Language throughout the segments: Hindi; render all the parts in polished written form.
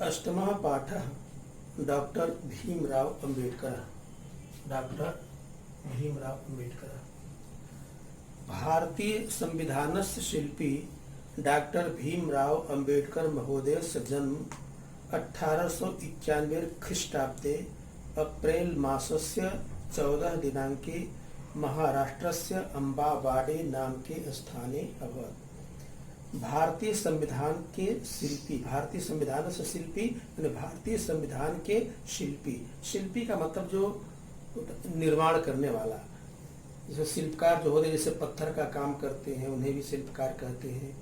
अष्टमः पाठः डॉक्टर भीमराव अम्बेडकर। डॉक्टर भीमराव अम्बेडकर भारतीय संविधानस्य शिल्पी डॉक्टर भीमराव अम्बेडकर महोदयस्य जन्म 1891 ख्रीष्टाब्दे अप्रैल मासस्य 14 दिनांके महाराष्ट्रस्य अम्बावाडे नामके स्थाने अभवत्। भारतीय संविधान के शिल्पी, भारतीय संविधान से शिल्पी यानी भारतीय संविधान के शिल्पी। शिल्पी का मतलब जो निर्माण करने वाला, जैसे शिल्पकार जो होते जैसे पत्थर का काम करते हैं उन्हें भी शिल्पकार कहते हैं।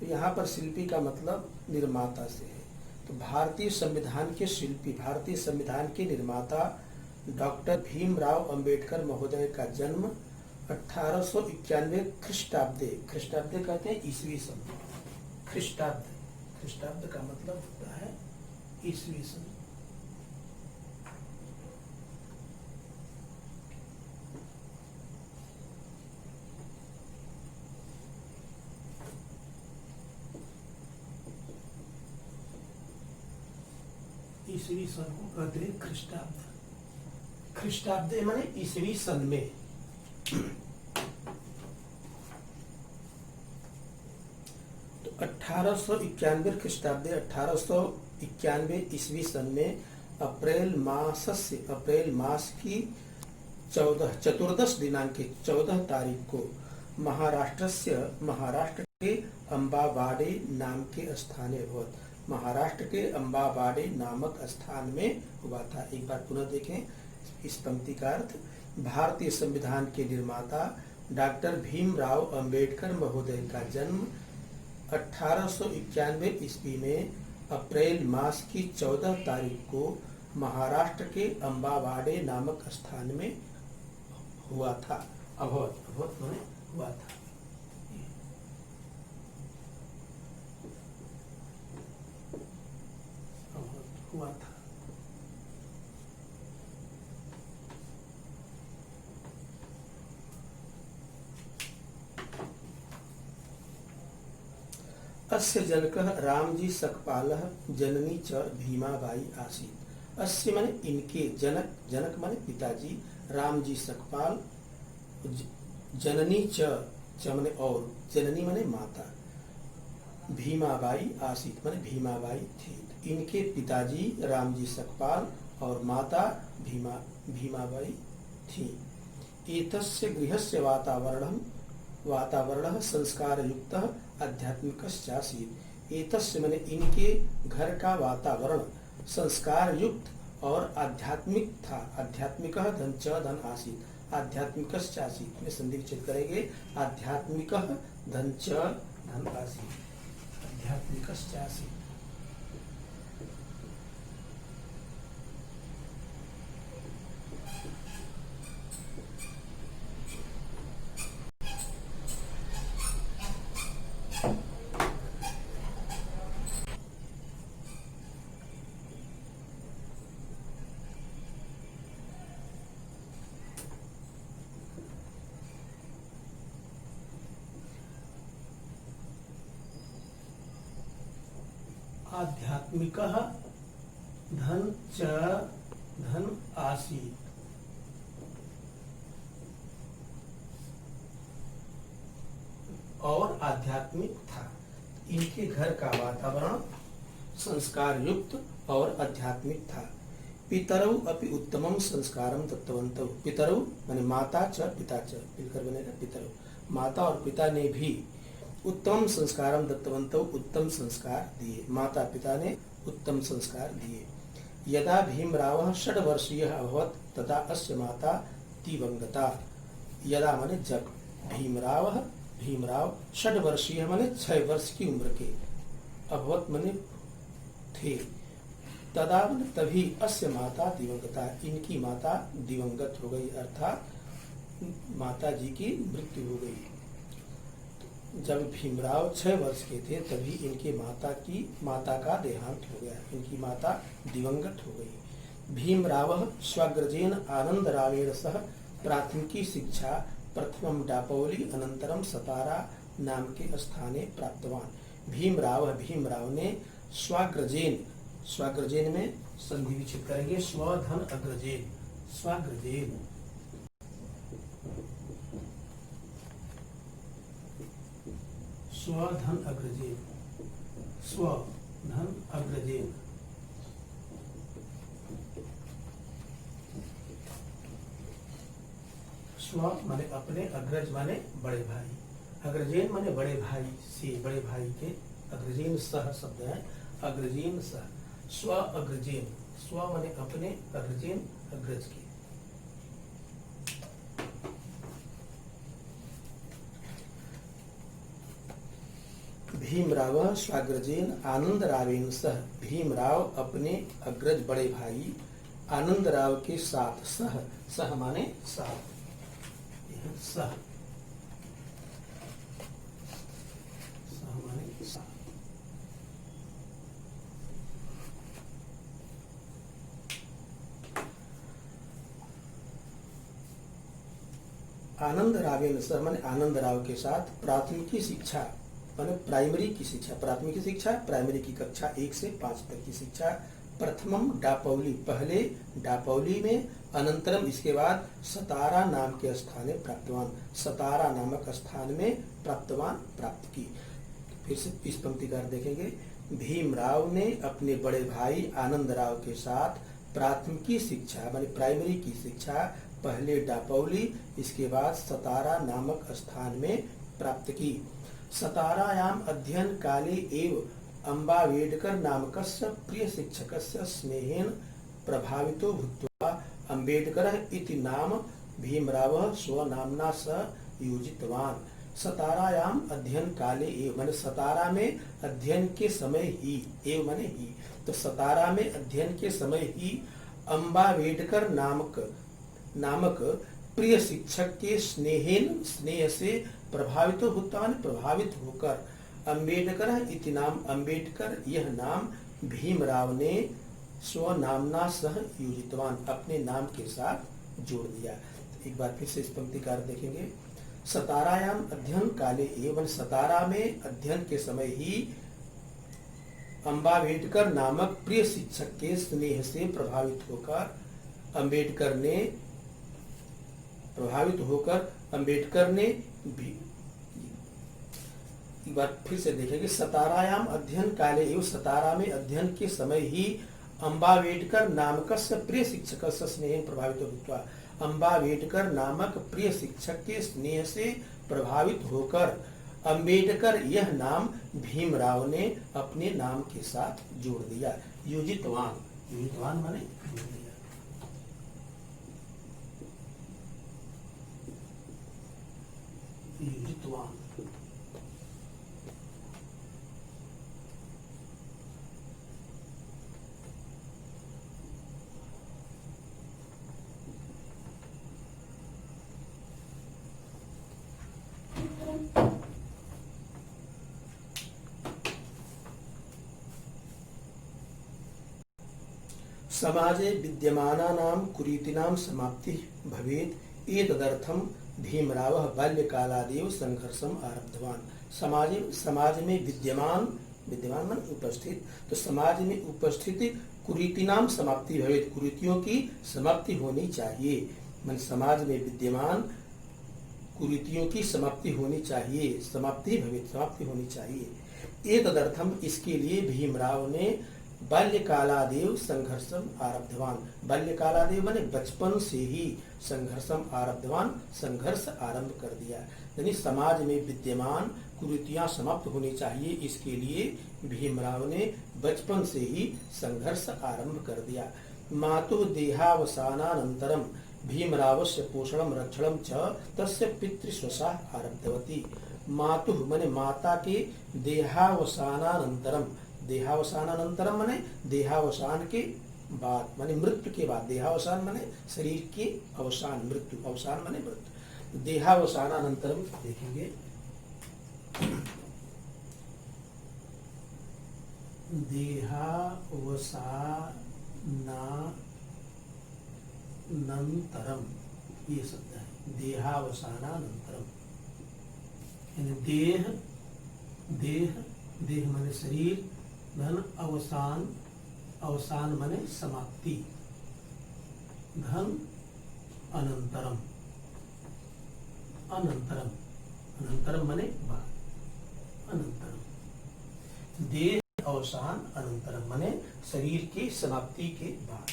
तो यहाँ पर शिल्पी का मतलब निर्माता से है। तो भारतीय संविधान के शिल्पी, भारतीय संविधान के निर्माता डॉक्टर भीमराव अम्बेडकर महोदय का जन्म 1891 ख्रीष्टाब्दे, ख्रीष्टाब्दे कहते हैं ईसवी सन, ख्रीष्टाब्द, ख्रीष्टाब्द का मतलब होता है ईसवी सन। ईसवी सन को कहते हैं ख्रीष्टाब्द। ख्रीष्टाब्दे माने ईसवी सन में। तो 1891 ख्रीष्टाब्दे 1891 ईस्वी सन में अप्रैल मास की 14 दिनांक 14 तारीख को महाराष्ट्र के अम्बावाडे नाम के स्थान अभवत्। महाराष्ट्र के अम्बावाडे नामक स्थान में हुआ था। एक बार पुनः देखें इस पंक्ति का अर्थ। भारतीय संविधान के निर्माता डॉक्टर भीमराव अम्बेडकर महोदय का जन्म 1891 ईस्वी में अप्रैल मास की 14 तारीख को महाराष्ट्र के अम्बावाडे नामक स्थान में हुआ था। अभवत माने हुआ था। हुआ था। अस्य जनकः रामजी सकपालः जननी च भीमाबाई आसीत्। अस्य माने इनके, जनक माने पिताजी, रामजी सकपाल, जननी च माने और, जननी माने माता, भीमाबाई आसीत् माने भीमाबाई थी। इनके पिताजी रामजी सकपाल और माता भीमाबाई थी। एतस्य गृहस्य वातावरणः संस्कारयुक्तः आध्यात्मिकश्चासीत्। एतस्य माने इनके घर का वातावरण संस्कार युक्त और आध्यात्मिक था। आध्यात्मिकः धन च धन आसीत्, आध्यात्मिकश्चासीत् में संधि विच्छेद करेंगे। आध्यात्मिकः धन च धन आसीत्, आध्यात्मिकश्चासीत्। आध्यात्मिकः धन च धन आसीत्। और आध्यात्मिक था। इनके घर का वातावरण संस्कार युक्त और आध्यात्मिक था। पितरौ अपि उत्तमं संस्कारं दत्तवन्तौ। पितरौ माने माता च पिता च, मिलकर बनेगा पितरौ। माता और पिता ने भी उत्तम संस्कारं दत्तवन्तौ, उत्तम संस्कार दिए। माता पिता ने उत्तम संस्कार दिए। यदा भीमरावः 6 वर्षीयः अभवत् तदा अस्य माता दिवंगता। यदा माने जब, भीमराव 6 वर्षीय माने 6 वर्ष की उम्र के, अभवत् माने थे, तदा माने तभी अस्य माता दिवंगता, इनकी माता दिवंगत हो गई, अर्थात माता जी की मृत्यु हो गई। जब भीमराव 6 वर्ष के थे तभी इनके माता का देहांत हो गया, इनकी माता दिवंगत हो गई। भीमरावः स्वग्रजेन आनंदरावेण सह प्राथमिकी शिक्षा प्रथमं डापोली अनंतरम सतारा नाम के स्थाने प्राप्तवान। भीमराव ने स्वाग्रजेन स्वाग्रजेन में संधि विच्छेद करेंगे, स्वधन अग्रजेन, स्वाग्रजेन। स्वधन अग्रजेन, स्वधन अग्रजेन। स्व माने अपने, अग्रज माने बड़े भाई, अग्रजेन माने बड़े भाई से, बड़े भाई के, अग्रजेन सह शब्द है, अग्रजेन सह, स्व अग्रजेन, स्व माने अपने, अग्रजेन अग्रज के। भीमराव स्वाग्रजेन आनंदरावेन सह, भीमराव अपने अग्रज बड़े भाई आनंदराव के साथ, सह, सह माने साथ, सह, सह माने साथ। आनंदरावेन सह माने आनंदराव के साथ प्राथमिकी शिक्षा माने प्राइमरी की शिक्षा, प्राथमिक शिक्षा, प्राइमरी की कक्षा 1 से 5 तक की शिक्षा प्रथमम डापौली, पहले डापौली में, अनंतरम इसके बाद सतारा नाम के स्थान में प्राप्तवान, सतारा नामक स्थान में प्राप्तवान प्राप्त की। फिर से इस पंक्ति का देखेंगे, भीमराव ने अपने बड़े भाई आनंदराव के साथ प्राथमिकी शिक्षा माने प्राइमरी की शिक्षा पहले डापौली, इसके बाद सतारा नामक स्थान में प्राप्त की। सतारायाम अध्ययन काले एव अम्बावेडकर नामकस्य प्रिय शिक्षकस्य स्नेहेन प्रभावितो भूत्वा अम्बेडकरः इति नाम भीमरावः स्वनाम्ना सह योजितवान। सतारायाम अध्ययन काले एव माने सतारा में अध्ययन के समय ही, एव माने ही, तो सतारा में अध्ययन के समय ही अम्बावेडकर नामक प्रिय शिक्षक के स्नेहेन, स्नेह से प्रभावित भूत्वा प्रभावित होकर, अम्बेडकर इति नाम, अम्बेडकर यह नाम भीमराव ने स्वनामना सह योजितवान, अपने नाम के साथ जोड़ दिया। एक बार फिर से इस पंक्ति का अर्थ देखेंगे, सतारायाम अध्ययन काले एवं, सतारा में अध्ययन के समय ही अम्बावेडकर नामक प्रिय शिक्षक के स्नेह से प्रभावित होकर अम्बेडकर ने एक बार फिर से देखेंगे, सतारायाम अध्ययन काले एवं, सतारा में अध्ययन के समय ही अम्बावेडकर नामकस्य प्रिय शिक्षकस्य स्नेहेन प्रभावित भूत्वा, अम्बावेडकर नामक प्रिय शिक्षक के स्नेह से प्रभावित होकर अम्बेडकर यह नाम भीमराव ने अपने नाम के साथ जोड़ दिया। योजितवान, योजितवान माने जोड़ दिया। योजितवान, समाजे विद्यमानानां कुरीतिनां समाप्ति भवेत् एतदर्थं भीमरावः बाल्यकालादेव संघर्षम आरब्धवान। समाज में विद्यमान मान उपस्थित, तो समाज में उपस्थित कुरीतिनां समाप्ति भवेत्, कुरीतियों की समाप्ति होनी चाहिए। मन समाज में विद्यमान कुरीतियों की समाप्ति होनी चाहिए, समाप्ति भवेत्, समाप्ति होनी चाहिए। एतदर्थम, इसके लिए भीमराव ने बाल्यकालादेव संघर्षम आरब्धवान, बाल्यकालादेव माने बचपन से ही, संघर्षम आरब्धवान संघर्ष आरंभ कर दिया। यानी समाज में विद्यमान कुरीतियां समाप्त होनी चाहिए, इसके लिए भीमराव ने बचपन से ही संघर्ष आरंभ कर दिया। मातुः देहावसानानन्तरं भीमरावस्य पोषणं रक्षणं च तस्य पितृस्वशा आरब्धवती। मातुः माने माता के, देहावसानानन्तरम, देहावसानानंतरम माने देहावसान के बाद, माने मृत्यु के बाद, देहावसान माने शरीर के अवसान, मृत्यु, अवसान माने मृत्यु, देहावसानानंतरम देखेंगे, देहावसानानंतरम, ये शब्द है, देहावसानानंतरम, यानी देह माने शरीर, धन अवसान, अवसान माने समाप्ति, धन अनंतरम, अनंतरम, अनंतरम माने बाद, अनंतरम, देह अवसान अनंतरम माने शरीर की समाप्ति के बाद।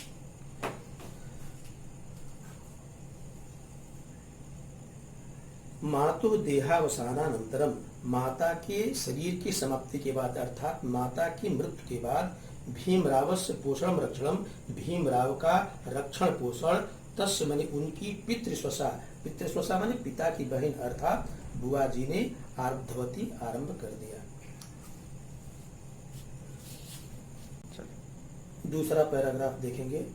मातु देहावसानानंतरम, माता के शरीर की समाप्ति के बाद अर्थात माता की मृत्यु के बाद भीमरावस्य पोषण रक्षणम, भीमराव का रक्षण पोषण, तस्य माने उनकी पितृस्वसा, पितृस्वसा माने पिता की बहन अर्थात बुआ जी ने आरब्धवती आरंभ कर दिया। दूसरा पैराग्राफ देखेंगे।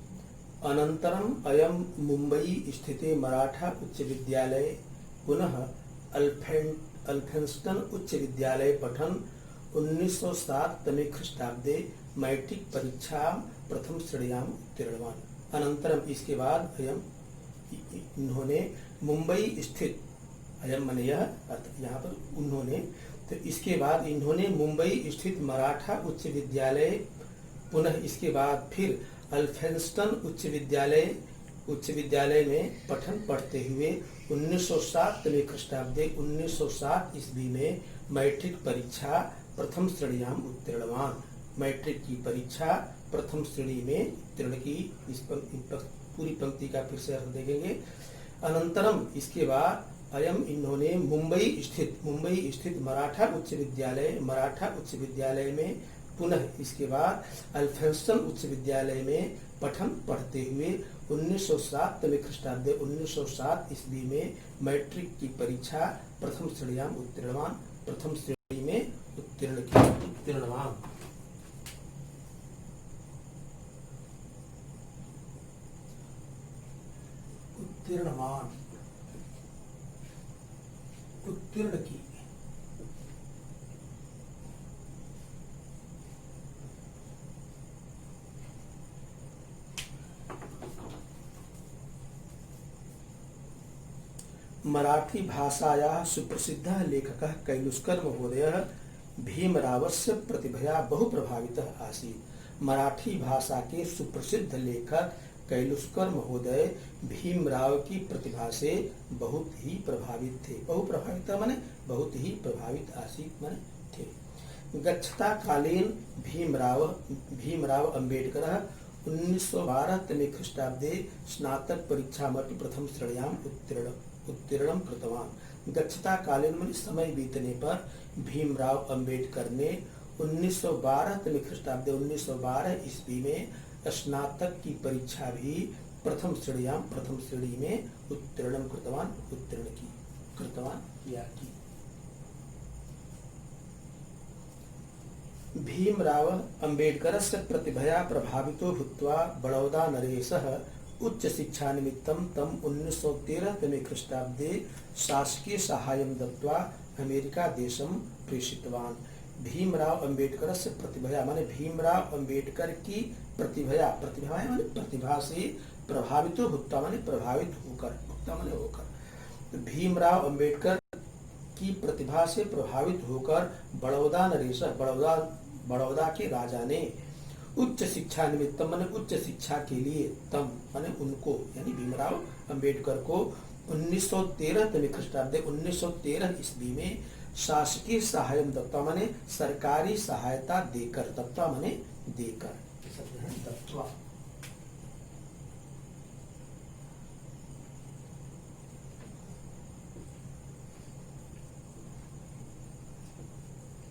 अनंतरम अयम मुंबई स्थिते मराठा उच्च विद्यालय पुनः अल्फेंस्टन उच्च विद्यालय पठन 1907 तमे ख्रीष्टाब्दे मैट्रिक परीक्षा प्रथम श्रेण्याम उत्तीर्णवान। अनंतरम इसके बाद अयम इन्होंने मुंबई स्थित, अयम माने यह अर्थ यहाँ पर उन्होंने, तो इसके बाद इन्होंने मुंबई स्थित मराठा उच्च विद्यालय पुनः इसके बाद फिर अल्फेंस्टन उच्च विद्यालय में पठन पढ़ते हुए 1907 में ख्रीष्टाब्दे 1907 ईस्वी में मैट्रिक परीक्षा प्रथम श्रेण्याम उत्तीर्णवान, मैट्रिक की परीक्षा प्रथम श्रेणी में उत्तीर्ण की। इस पूरी पंक्ति का फिर से अर्थ देखेंगे। अनंतरम इसके बाद अयम इन्होंने मुंबई स्थित मराठा उच्च विद्यालय में पुनः इसके बाद अल्फेंस्टन उच्च विद्यालय में पठन पढ़ते हुए 1907 में ख्रीष्टाब्दे 1907 ईस्वी में मैट्रिक की परीक्षा प्रथम श्रेण्याम उत्तीर्णवान, प्रथम श्रेणी में उत्तीर्णवान। उत्तीर्ण की। मराठी भाषायाः सुप्रसिद्धः लेखकः कैलुस्कर महोदयः भीमरावस्य प्रतिभया बहु प्रभावितः आसीत्। मराठी भाषा के सुप्रसिद्ध लेखक कैलुस्कर महोदय भीमराव की प्रतिभा से बहुत ही प्रभावित थे। बहु प्रभावित माने बहुत ही प्रभावित आसीत् माने थे। गच्छता कालीन भीमराव अम्बेडकर 1912 तमे ख्रीष्टाब्दे स्नातक परीक्षामपि प्रथम श्रेण्याम उत्तीर्णम कृतवान। गच्छता कालीन माने समय बीतने पर भीमराव अम्बेडकर ने 1912 तमे ख्रीष्टाब्दे 1912 ईस्वी में स्नातक की परीक्षा भी प्रथम श्रेणी में उत्तीर्ण की। भीमराव अम्बेडकरस्य प्रतिभया प्रभावितो भूत्वा बड़ौदा नरेशः उच्च शिक्षा निमित्तं तम 1913 तमे ख्रीष्टाब्दे शासकीय साहाय्यं दत्त्वा अमेरिका देशं प्रेषितवान। भीमराव अम्बेडकरस्य प्रतिभया माने भीमराव अम्बेडकर की प्रतिभया माने प्रतिभा से प्रभावितो भूत्वा माने प्रभावित होकर, भूत्वा माने होकर, भीमराव अम्बेडकर की प्रतिभा से प्रभावित होकर बड़ौदा नरेश, बड़ौदा के राजा ने उच्च शिक्षा निमित्त माने उच्च शिक्षा के लिए तम माने उनको यानी भीमराव अम्बेडकर को 1913 तमे ख्रीष्टाब्दे 1913 ईस्वी में शासकीय सहाय्यम दत्त्वा माने सरकारी सहायता देकर, दत्त्वा माने देकर, दत्त्वा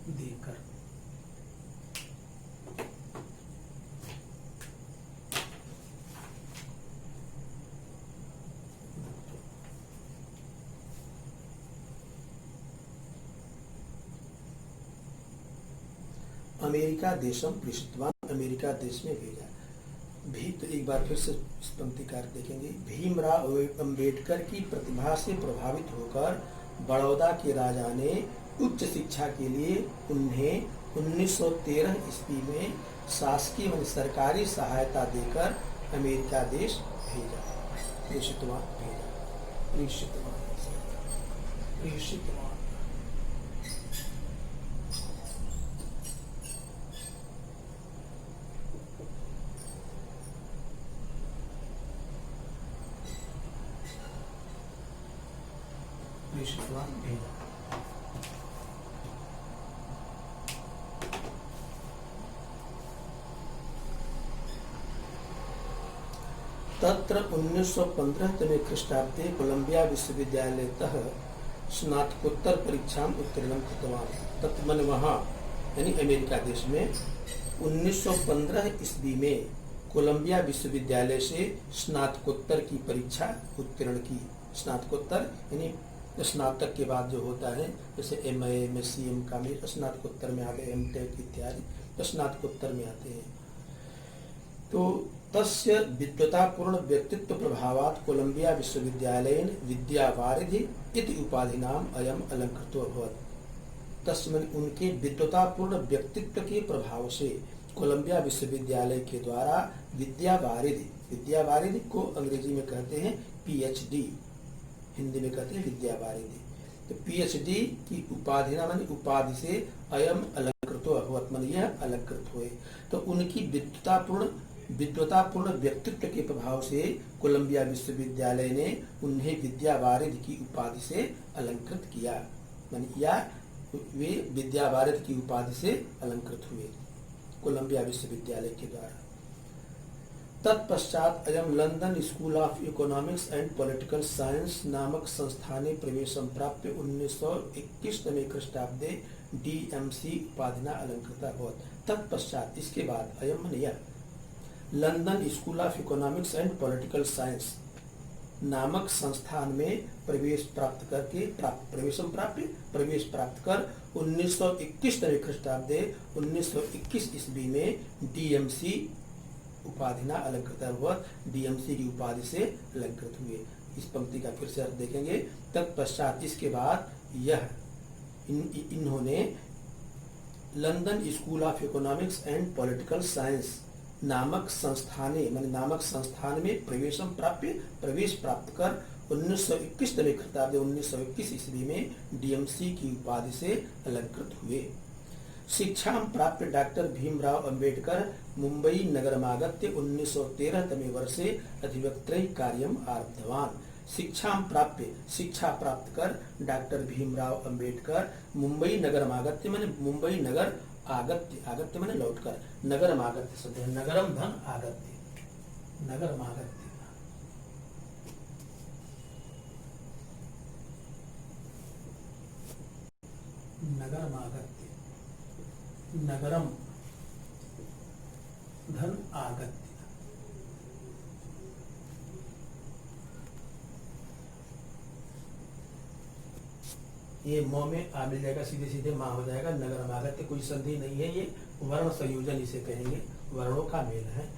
देकर। अमेरिका देशम प्रेषितवान, अमेरिका देश में भेजा भी। तो एक बार फिर से पंक्तिकार देखेंगे। भीमराव अम्बेडकर की प्रतिभा से प्रभावित होकर बड़ौदा के राजा ने उच्च शिक्षा के लिए उन्हें 1913 ईस्वी में शासकीय व सरकारी सहायता देकर अमेरिका देश भेजा, प्रेषितवान भेजा, प्रेषितवान। प्रेषितवान् एव। तत्र 1915 तमे ख्रीष्टाब्दे कोलंबिया विश्वविद्यालयतः स्नातकोत्तर परीक्षां उत्तीर्णं कृतवान्। तत् मन वहाँ यानी अमेरिका देश में 1915 ईस्वी में कोलंबिया विश्वविद्यालय से स्नातकोत्तर की परीक्षा उत्तीर्ण की। स्नातकोत्तर यानी स्नातक के बाद जो होता है, जैसे MA MSc का में स्नातकोत्तर में आ गए, M.Tech इत्यादि तो स्नातकोत्तर में आते हैं। तो तस्य विद्वतापूर्ण व्यक्तित्व प्रभावात् कोलंबिया विश्वविद्यालयेन विद्यावारिधि इति उपाधिनाम अयम अलंकृतो अभवत्। तस्य उनके विद्वतापूर्ण व्यक्तित्व के प्रभाव से कोलंबिया विश्वविद्यालय के द्वारा विद्यावारिधि, विद्यावारिधि को अंग्रेजी में कहते हैं PhD, हिंदी में कहते हैं विद्यावारिधि। तो PhD की उपाधि माने उपाधि से अयम अलंकृतो अभवत्, माने यह अलंकृत हुए। तो उनकी विद्वतापूर्ण व्यक्तित्व के प्रभाव से कोलंबिया विश्वविद्यालय ने उन्हें विद्यावारिधि की उपाधि से अलंकृत किया, माने या वे विद्यावारिधि की उपाधि से अलंकृत हुए कोलंबिया विश्वविद्यालय के द्वारा। तत्पश्चात अयम London school of economics and political science नामक संस्थाने प्रवेशं प्राप्य 1921 तमे ख्रीष्टाब्दे DMC उपाधिना अलंकृता अभवत्। तत्पश्चात इसके बाद अयम माने यह London school of economics and political science नामक संस्थान में प्रवेश प्राप्त कर 1921 तमे ख्रीष्टाब्दे 1921 ईस्वी में DMC उपाधिना अलंकृत अभवत्, DMC की उपाधि से अलंकृत हुए। इस पंक्ति का फिर से अर्थ देखेंगे। तत्पश्चात इसके बाद यह इन्होंने London school of economics and political science नामक संस्थान में प्रवेश प्राप्त कर 1921 तमे ख्रीष्टाब्दे 1921 ईस्वी में DMC की उपाधि से अलंकृत हुए। शिक्षां प्राप्य डॉक्टर भीमराव अंबेडकर मुंबई नगरमागत्य 1913 तमे वर्षे अधिवक्तृ कार्यम् आरब्धवान्। शिक्षा प्राप्त कर डॉक्टर भीमराव अंबेडकर मुंबई नगरमागत्य माने मुंबई नगर आगत्य माने लौटकर, नगरमागत्य शब्द है, नगरम धन आगत्य, नगरमागत्य नगरमागत्य, नगरम धन आगत्य। ये म में आ मिल जाएगा, सीधे सीधे माँ हो जाएगा। नगरमागत्य कोई संधि नहीं है, ये वर्ण संयोजन इसे कहेंगे, वर्णों का मेल है।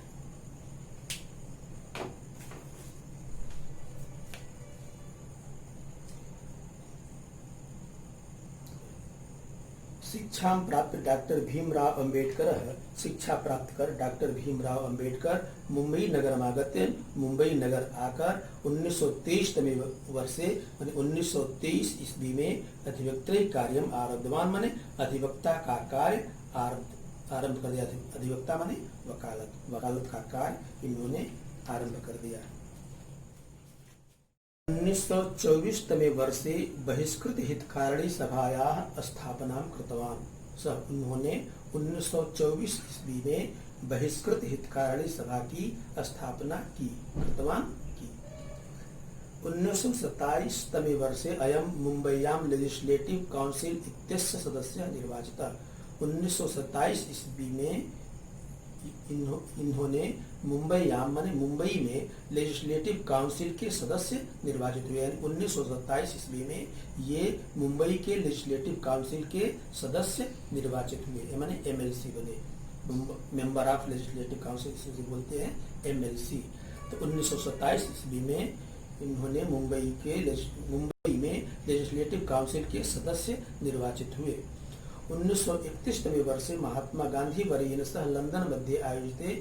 शिक्षा प्राप्त डॉक्टर भीमराव अंबेडकर, शिक्षा प्राप्त कर डॉक्टर भीमराव अंबेडकर मुंबई नगरमागत्य मुंबई नगर आकर 1923 तमे वर्षे माने 1923 ईस्वी में अधिवक्तृ कार्यम् आरब्धवान्, माने अधिवक्ता का कार्य आरंभ कर दिया। अधिवक्ता माने वकालत का कार्य इन्होंने आरंभ कर दिया। 1924 तमे वर्षे बहिष्कृत हितकारिणी सभायाः स्थापनां कृतवान्। सः उन्होंने 1924 ईस्वी में बहिष्कृत हितकारिणी सभा की स्थापना की, कृतवान् की। 1927 तमे वर्षे अयम मुंबईयां लेजिस्लेटिव काउंसिल इत्यस्य सदस्य निर्वाचितः। 1927 ईस्वी में इन्होंने मुंबईयां माने मुंबई में लेजिस्लेटिव काउंसिल के सदस्य निर्वाचित हुए। 1927 ईस्वी में ये मुंबई के लेजिस्लेटिव काउंसिल के सदस्य निर्वाचित हुए, माने MLC बने, मेंबर ऑफ लेजिस्लेटिव काउंसिल इसे बोलते हैं MLC। तो 1927 ईस्वी में इन्होंने मुंबई में लेजिस्लेटिव काउंसिल के सदस्य निर्वाचित हुए। 1931 तमे वर्षे महात्मा गांधी वर्येण सह लंदन मध्ये आयोजिते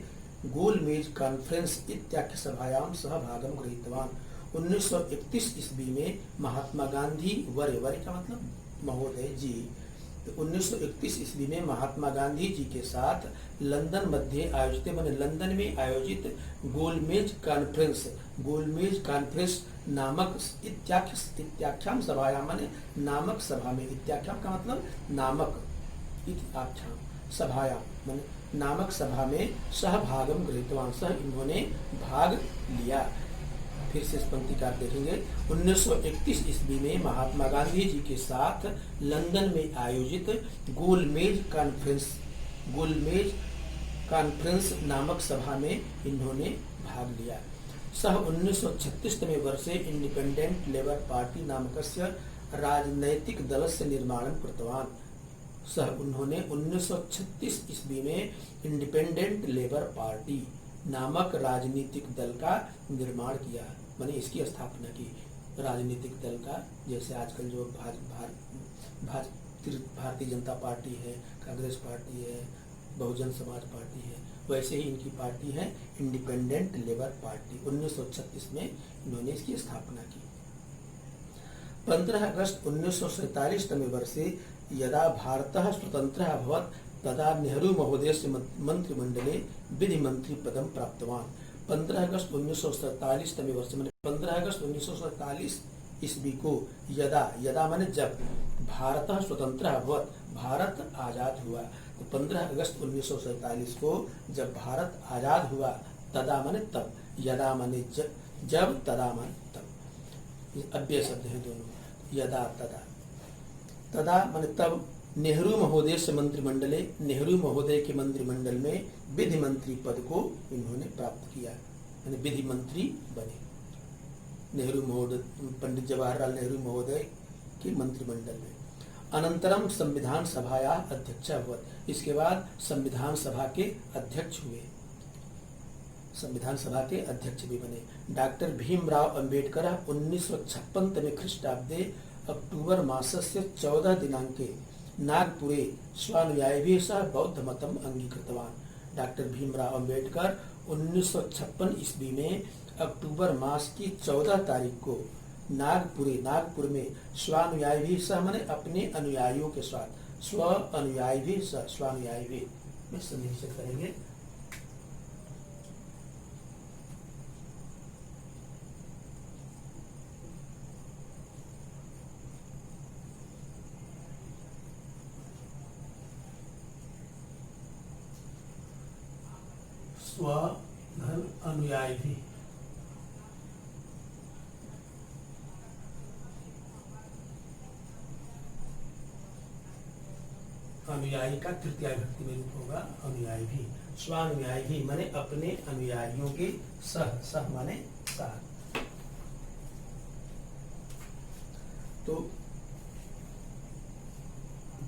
गोलमेज कॉन्फ्रेंस इत्याख्य सभायां सह भागं गृहीतवान्। 1931 ईस्वी में महात्मा गांधी वर्य का मतलब महोदय जी तो 1931 ईस्वी में महात्मा गांधी जी के साथ लंदन में आयोजित गोलमेज कॉन्फ्रेंस नामक इत्याख्याम सभायाम माने नामक सभा में, इत्याख्याम का मतलब नामक, इत्याख्याम सभायाम माने नामक सभा में सहभागम गृहीतवान, इन्होंने भाग लिया। फिर से इस पंक्ति का देखेंगे। 1931 ईस्वी में महात्मा गांधी जी के साथ लंदन में आयोजित गोलमेज कॉन्फ्रेंस नामक सभा में इन्होंने भाग लिया। सः 1936 तमे वर्षे इंडिपेंडेंट लेबर पार्टी नामकस्य राजनैतिक दलस्य निर्माणं कृतवान्। उन्होंने 1936 ईस्वी में इंडिपेंडेंट लेबर पार्टी नामक राजनीतिक दल का निर्माण किया, माने इसकी स्थापना की। राजनीतिक दल का, जैसे आजकल जो भारतीय जनता पार्टी है, कांग्रेस पार्टी है, बहुजन समाज पार्टी है, वैसे ही इनकी पार्टी है इंडिपेंडेंट लेबर पार्टी। 1936 में इन्होंने इसकी स्थापना की। 15 अगस्त 1947 तमे वर्षे यदा भारतः स्वतंत्रः अभवत् तदा नेहरू महोदयस्य मंत्रिमंडले विधि मंत्री पदं प्राप्तवान्। 15 अगस्त 1947 तमे वर्ष में 15 अगस्त 1947 ईस्वी को यदा माने जब भारतः स्वतंत्रः अभवत्, भारत आजाद हुआ, तो 15 अगस्त 1947 को जब भारत आजाद हुआ, तदा माने तब, यदा माने जब, तदा माने तब, अव्यय शब्द है दोनों, यदा तदा माने तब। नेहरू महोदय से मंत्रिमंडले, नेहरू महोदय के मंत्रिमंडल में विधि मंत्री पद को इन्होंने प्राप्त किया, यानी विधि मंत्री बने। नेहरू महोदय, पंडित जवाहरलाल नेहरू महोदय के मंत्रिमंडल में। अनंतरम संविधान सभाया अध्यक्ष हुआ, इसके बाद संविधान सभा के अध्यक्ष हुए, संविधान सभा के अध्यक्ष भी बने। डॉक्टर भीमराव अंबेडकर 1956 तमे ख्रीष्टाब्दे अक्टूबर मासस्य 14 दिनांके नागपुरे स्वानुयायिभिः सह बौद्ध मतम अंगीकृतवान्। डॉक्टर भीमराव अंबेडकर 1956 ईस्वी में अक्टूबर मास की 14 तारीख को नागपुर में स्वानुयायिभिः सह माने अपने अनुयायियों के साथ, स्वानुयायिभिः सह, स्वानुयायिभिः में संधि करेंगे। स्वधन अनुयायी भी, अनुयायी का तृतीय विभक्ति में रूप होगा अनुयायी भी। स्वानुयायी भी माने अपने अनुयायियों के सह माने साथ। तो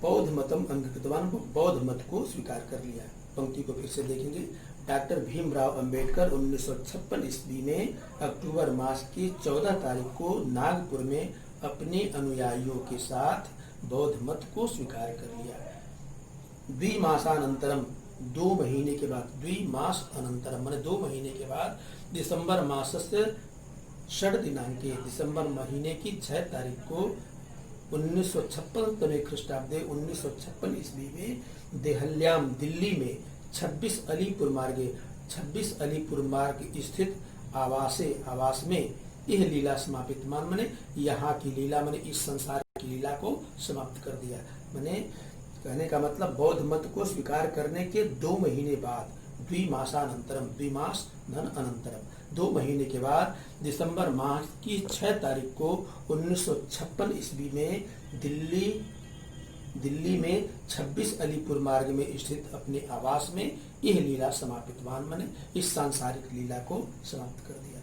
बौद्ध मतम अंगीकृतवान, बौद्ध मत को स्वीकार कर लिया। पंक्ति को फिर से देखेंगे। डॉक्टर भीमराव अंबेडकर 1956 ईस्वी में अक्टूबर मास की 14 तारीख को नागपुर में अपने अनुयायियों के साथ बौद्ध मत को स्वीकार कर लिया। द्विमासानंतरम, 2 महीने के बाद, द्विमास अनंतरम माने 2 महीने के बाद, दिसंबर मासस्य 6 दिनांके, दिसंबर महीने की 6 तारीख को 1956 तमे ख्रीष्टाब्दे 1956 ईस्वी में देहल्याम, दिल्ली में 26 अलीपुर मार्ग स्थित आवास में यह लीला समापित माने यहाँ की लीला माने इस संसार की लीला को समाप्त कर दिया। माने कहने का मतलब बौद्ध मत को स्वीकार करने के 2 महीने बाद, द्विमासानंतरम, द्विमास धन अनंतरम, 2 महीने के बाद दिसंबर माह की 6 तारीख को 1956 ईस्वी में दिल्ली में 26 अलीपुर मार्ग में स्थित अपने आवास में यह लीला समापितवान माने इस सांसारिक लीला को समाप्त कर दिया।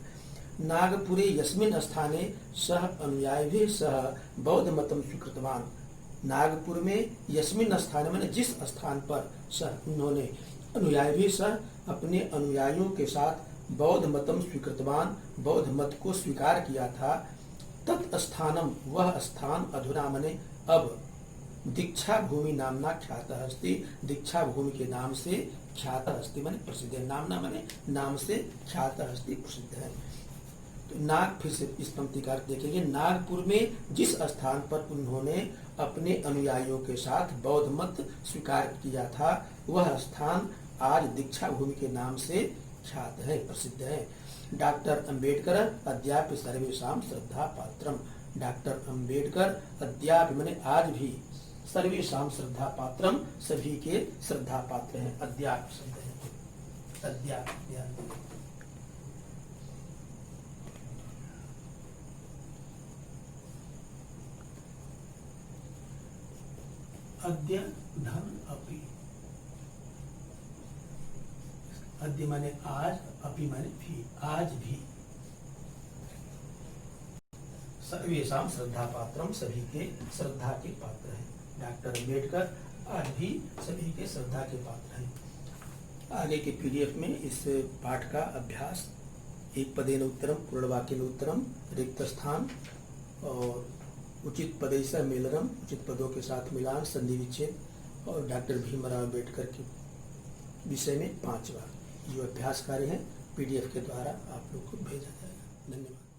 नागपुरे यस्मिन स्थाने सह अनुयायिभिः सह बौद्ध मतम स्वीकृतवान। नागपुर में यस्मिन स्थान माने जिस स्थान पर सह उन्होंने अनुयायिभिः सह अपने अनुयायियों के साथ बौद्ध मतम स्वीकृतवान, बौद्ध मत को स्वीकार किया था, तत्स्थानम, वह स्थान अधुना माने अब दीक्षा भूमि नामना ख्यात अस्ति, दीक्षा भूमि के नाम से ख्यात अस्ति माने प्रसिद्ध है, नामना माने नाम से ख्यात अस्ति प्रसिद्ध है। तो फिर से इस पंक्ति का अर्थ देखेंगे। नागपुर में जिस स्थान पर उन्होंने अपने अनुयायियों के साथ बौद्ध मत स्वीकार किया था, वह स्थान आज दीक्षा भूमि के नाम से ख्यात है, प्रसिद्ध है। डॉक्टर अंबेडकर अद्यापि सर्वेषां श्रद्धा पात्रम। डॉक्टर अंबेडकर अद्यापि माने आज भी सर्वेषां श्रद्धा पात्रम, सभी के श्रद्धा पात्र हैं। अद्यापि शब्द है, अद्यापि। अद्य धन अपि, अद्य माने आज, अपि माने भी, आज भी। सर्वेषां श्रद्धा पात्रम, सभी के श्रद्धा के पात्र हैं। डॉक्टर अंबेडकर आज भी सभी के श्रद्धा के पात्र हैं। आगे के पीडीएफ में इस पाठ का अभ्यास एक पदेन उत्तरम, पूर्ण वाक्येन उत्तरम, रिक्त स्थान और उचित पदैः मेलनम, उचित पदों के साथ मिलान, संधि विच्छेद और डॉक्टर भीमराव अम्बेडकर के विषय में 5 बार जो अभ्यास कार्य है पीडीएफ के द्वारा आप लोग को भेजा जाएगा। धन्यवाद।